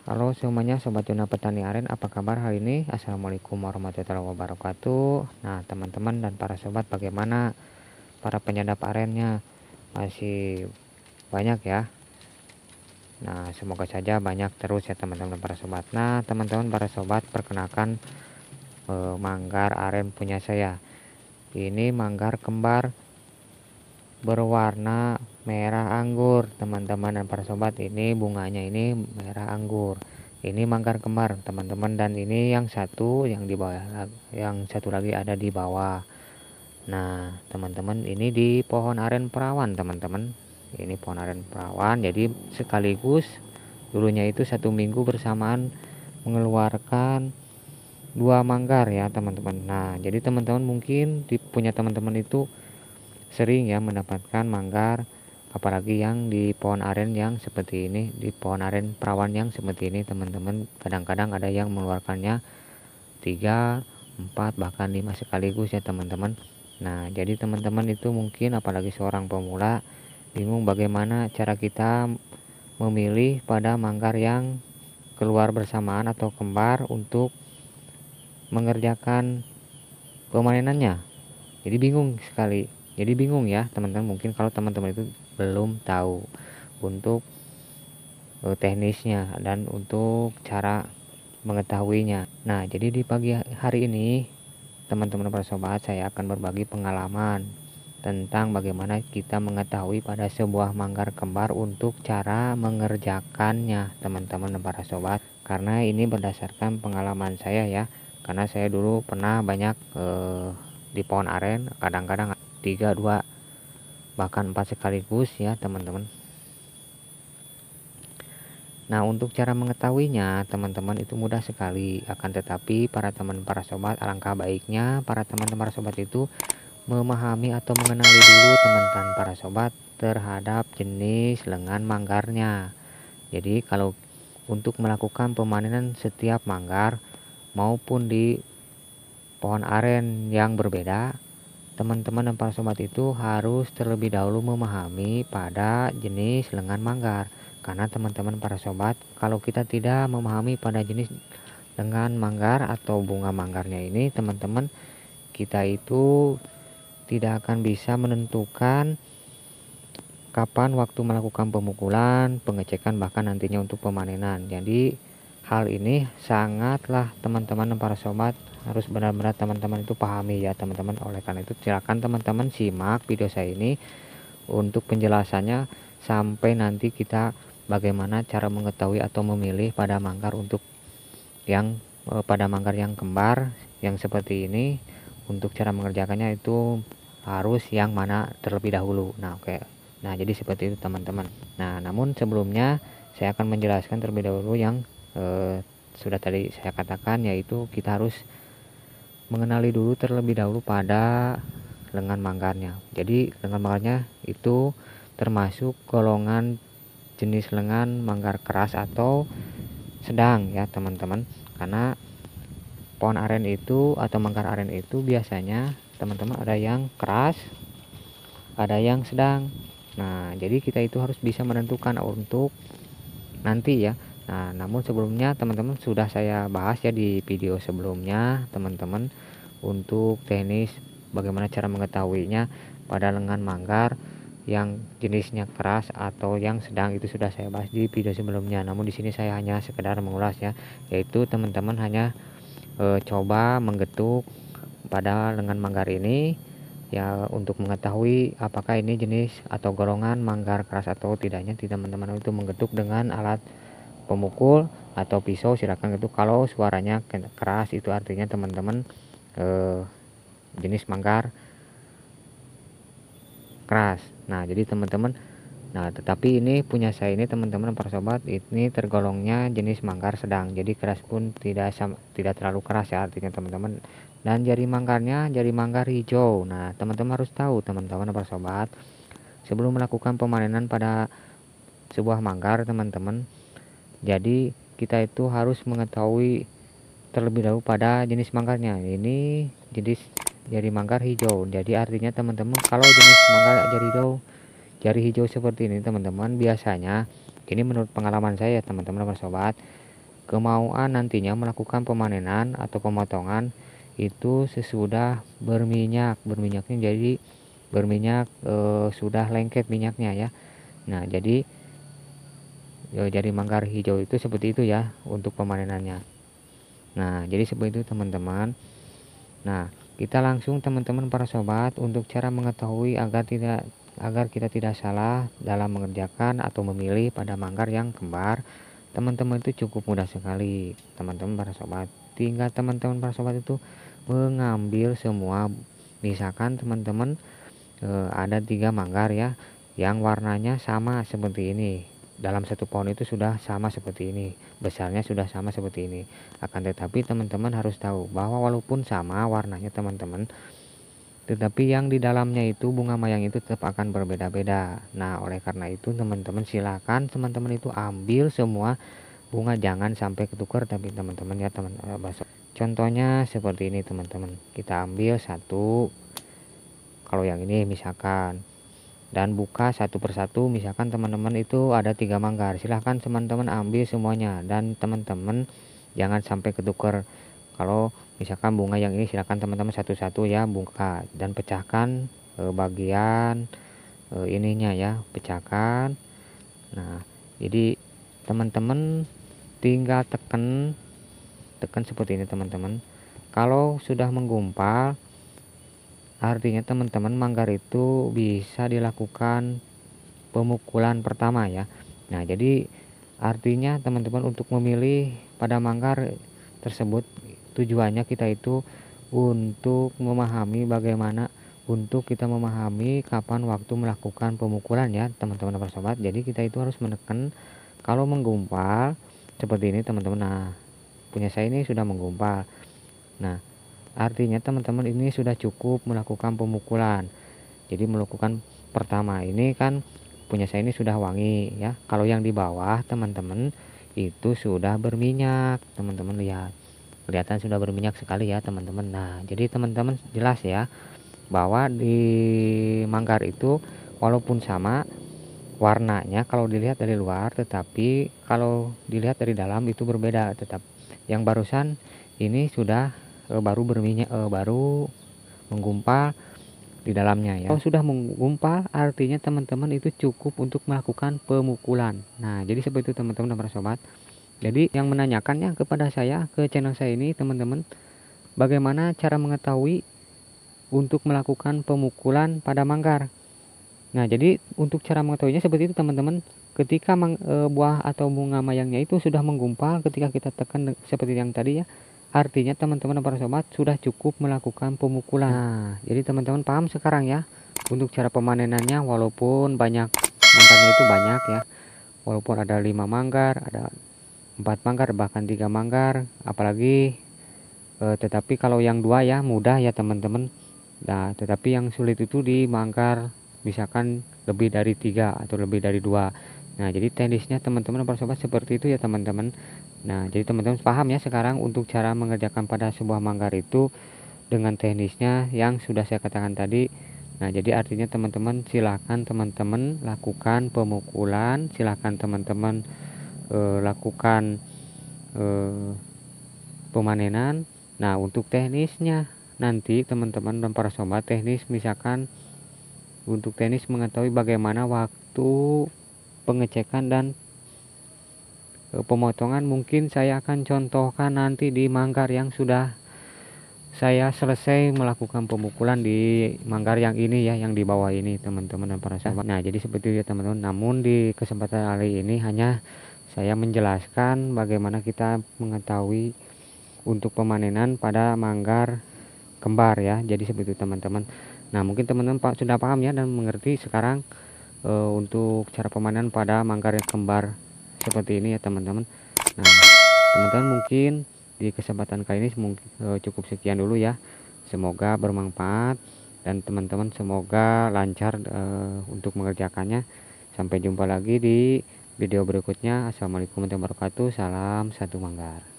Halo semuanya, Sobat Tuna Petani Aren, apa kabar hari ini? Assalamualaikum warahmatullahi wabarakatuh. Nah teman-teman dan para sobat, bagaimana para penyadap arennya? Masih banyak ya? Nah semoga saja banyak terus ya teman-teman para sobat. Nah teman-teman para sobat, perkenalkan manggar aren punya saya. Ini manggar kembar berwarna merah anggur teman-teman dan para sobat. Ini bunganya ini merah anggur, ini manggar kembar teman-teman, dan ini yang satu yang di bawah, yang satu lagi ada di bawah. Nah teman-teman, ini di pohon aren perawan teman-teman, ini pohon aren perawan, jadi sekaligus dulunya itu 1 minggu bersamaan mengeluarkan 2 manggar ya teman-teman. Nah jadi teman-teman mungkin punya teman-teman itu sering ya mendapatkan manggar, apalagi yang di pohon aren yang seperti ini, di pohon aren perawan yang seperti ini teman-teman. Kadang-kadang ada yang mengeluarkannya 3, 4, bahkan 5 sekaligus ya teman-teman. Nah jadi teman-teman itu mungkin apalagi seorang pemula bingung bagaimana cara kita memilih pada manggar yang keluar bersamaan atau kembar untuk mengerjakan pemanenannya. Jadi bingung sekali. Jadi bingung ya teman-teman, mungkin kalau teman-teman itu belum tahu untuk teknisnya dan untuk cara mengetahuinya. Nah jadi di pagi hari ini teman-teman para sobat, saya akan berbagi pengalaman tentang bagaimana kita mengetahui pada sebuah manggar kembar untuk cara mengerjakannya teman-teman dan para sobat. Karena ini berdasarkan pengalaman saya ya, karena saya dulu pernah banyak di pohon aren, kadang-kadang 3, 2, bahkan 4 sekaligus ya teman-teman. Nah untuk cara mengetahuinya teman-teman itu mudah sekali, akan tetapi para sobat, alangkah baiknya para teman-teman para sobat itu memahami atau mengenali dulu teman-teman para sobat terhadap jenis lengan manggarnya. Jadi kalau untuk melakukan pemanenan setiap manggar maupun di pohon aren yang berbeda, teman-teman dan para sobat itu harus terlebih dahulu memahami pada jenis lengan manggar. Karena teman-teman para sobat, kalau kita tidak memahami pada jenis lengan manggar atau bunga manggarnya ini teman-teman, kita itu tidak akan bisa menentukan kapan waktu melakukan pemukulan, pengecekan, bahkan nantinya untuk pemanenan. Jadi hal ini sangatlah teman-teman dan para sobat harus benar-benar teman-teman itu pahami ya teman-teman. Oleh karena itu silakan teman-teman simak video saya ini untuk penjelasannya sampai nanti kita bagaimana cara mengetahui atau memilih pada manggar untuk yang pada manggar yang kembar yang seperti ini. Untuk cara mengerjakannya itu harus yang mana terlebih dahulu. Nah oke. Nah jadi seperti itu teman-teman. Nah namun sebelumnya saya akan menjelaskan terlebih dahulu yang sudah tadi saya katakan, yaitu kita harus mengenali dulu terlebih dahulu pada lengan manggarnya. Jadi lengan manggarnya itu termasuk golongan jenis lengan manggar keras atau sedang ya teman-teman. Karena pohon aren itu atau manggar aren itu biasanya teman-teman ada yang keras, ada yang sedang. Nah jadi kita itu harus bisa menentukan untuk nanti ya. Nah namun sebelumnya teman-teman sudah saya bahas ya di video sebelumnya teman-teman, untuk teknis bagaimana cara mengetahuinya pada lengan manggar yang jenisnya keras atau yang sedang, itu sudah saya bahas di video sebelumnya. Namun di sini saya hanya sekedar mengulas ya, yaitu teman-teman hanya coba menggetuk pada lengan manggar ini ya untuk mengetahui apakah ini jenis atau golongan manggar keras atau tidaknya. Teman-teman itu menggetuk dengan alat pemukul atau pisau, silakan gitu. Kalau suaranya keras itu artinya teman-teman jenis manggar keras. Nah jadi teman-teman, nah tetapi ini punya saya ini teman-teman para sobat, ini tergolongnya jenis manggar sedang, jadi keras pun tidak terlalu keras ya artinya teman-teman. Dan jari manggarnya jari manggar hijau. Nah teman-teman harus tahu teman-teman para sobat, sebelum melakukan pemanenan pada sebuah manggar teman-teman, jadi kita itu harus mengetahui terlebih dahulu pada jenis manggarnya. Ini jenis jari manggar hijau, jadi artinya teman-teman kalau jenis manggar jari hijau seperti ini teman-teman, biasanya ini menurut pengalaman saya teman-teman sobat, kemauan nantinya melakukan pemanenan atau pemotongan itu sesudah berminyak. Berminyaknya jadi berminyak, sudah lengket minyaknya ya. Nah, jadi manggar hijau itu seperti itu ya untuk pemanenannya. Nah, jadi seperti itu teman-teman. Nah, kita langsung teman-teman para sobat untuk cara mengetahui agar kita tidak salah dalam mengerjakan atau memilih pada manggar yang kembar. Teman-teman itu cukup mudah sekali teman-teman para sobat. Tinggal teman-teman para sobat itu mengambil semua, misalkan teman-teman ada 3 manggar ya yang warnanya sama seperti ini. Dalam satu pohon itu sudah sama seperti ini, besarnya sudah sama seperti ini. Akan tetapi teman-teman harus tahu bahwa walaupun sama warnanya teman-teman, tetapi yang di dalamnya itu bunga mayang itu tetap akan berbeda-beda. Nah, oleh karena itu teman-teman silakan teman-teman itu ambil semua bunga, jangan sampai ketukar tapi teman-teman ya contohnya seperti ini teman-teman. Kita ambil satu, kalau yang ini misalkan, dan buka satu persatu. Misalkan teman-teman itu ada 3 manggar, silahkan teman-teman ambil semuanya dan teman-teman jangan sampai ketukar. Kalau misalkan bunga yang ini silahkan teman-teman satu-satu ya buka dan pecahkan bagian ininya ya, pecahkan. Nah, jadi teman-teman tinggal tekan seperti ini teman-teman. Kalau sudah menggumpal, artinya teman-teman manggar itu bisa dilakukan pemukulan pertama ya. Nah, jadi artinya teman-teman untuk memilih pada manggar tersebut tujuannya kita itu untuk memahami kita memahami kapan waktu melakukan pemukulan ya teman-teman para sobat. Jadi kita itu harus menekan kalau menggumpal seperti ini teman-teman. Nah, punya saya ini sudah menggumpal. Nah, artinya teman-teman ini sudah cukup melakukan pemukulan. Jadi melakukan pertama ini kan punya saya ini sudah wangi ya. Kalau yang di bawah teman-teman itu sudah berminyak. Teman-teman lihat. Kelihatan sudah berminyak sekali ya teman-teman. Nah, jadi teman-teman jelas ya bahwa di manggar itu walaupun sama warnanya kalau dilihat dari luar, tetapi kalau dilihat dari dalam itu berbeda. Tetap yang barusan ini sudah baru berminyak, baru menggumpal di dalamnya ya. Kalau sudah menggumpal artinya teman-teman itu cukup untuk melakukan pemukulan. Nah, jadi seperti itu teman-teman dan para sobat. Jadi yang menanyakannya kepada saya ke channel saya ini teman-teman, bagaimana cara mengetahui untuk melakukan pemukulan pada manggar. Nah, jadi untuk cara mengetahuinya seperti itu teman-teman. Ketika buah atau bunga mayangnya itu sudah menggumpal, ketika kita tekan seperti yang tadi ya, artinya teman-teman dan para sobat sudah cukup melakukan pemukulan. Nah, jadi teman-teman paham sekarang ya untuk cara pemanenannya. Walaupun banyak manggarnya itu banyak ya, walaupun ada 5 manggar, ada 4 manggar, bahkan 3 manggar, apalagi tetapi kalau yang 2 ya mudah ya teman-teman. Nah, tetapi yang sulit itu di manggar misalkan lebih dari 3 atau lebih dari 2. Nah, jadi teknisnya teman-teman para sobat seperti itu ya teman-teman. Nah, jadi teman-teman paham ya sekarang untuk cara mengerjakan pada sebuah manggar itu dengan teknisnya yang sudah saya katakan tadi. Nah, jadi artinya teman-teman silakan teman-teman lakukan pemukulan, silakan teman-teman lakukan pemanenan. Nah, untuk teknisnya nanti teman-teman dan para sobat teknis, misalkan untuk teknis mengetahui bagaimana waktu pengecekan dan pemotongan, mungkin saya akan contohkan nanti di manggar yang sudah saya selesai melakukan pemukulan di manggar yang ini ya, yang di bawah ini teman-teman dan para sahabat. Nah, jadi seperti itu ya teman-teman. Namun di kesempatan kali ini hanya saya menjelaskan bagaimana kita mengetahui untuk pemanenan pada manggar kembar ya. Jadi seperti itu teman-teman. Nah, mungkin teman-teman sudah paham ya dan mengerti sekarang untuk cara pemanenan pada manggar yang kembar seperti ini ya teman-teman. Nah, teman-teman mungkin di kesempatan kali ini cukup sekian dulu ya. Semoga bermanfaat dan teman-teman semoga lancar untuk mengerjakannya. Sampai jumpa lagi di video berikutnya. Assalamualaikum warahmatullahi wabarakatuh. Salam satu manggar.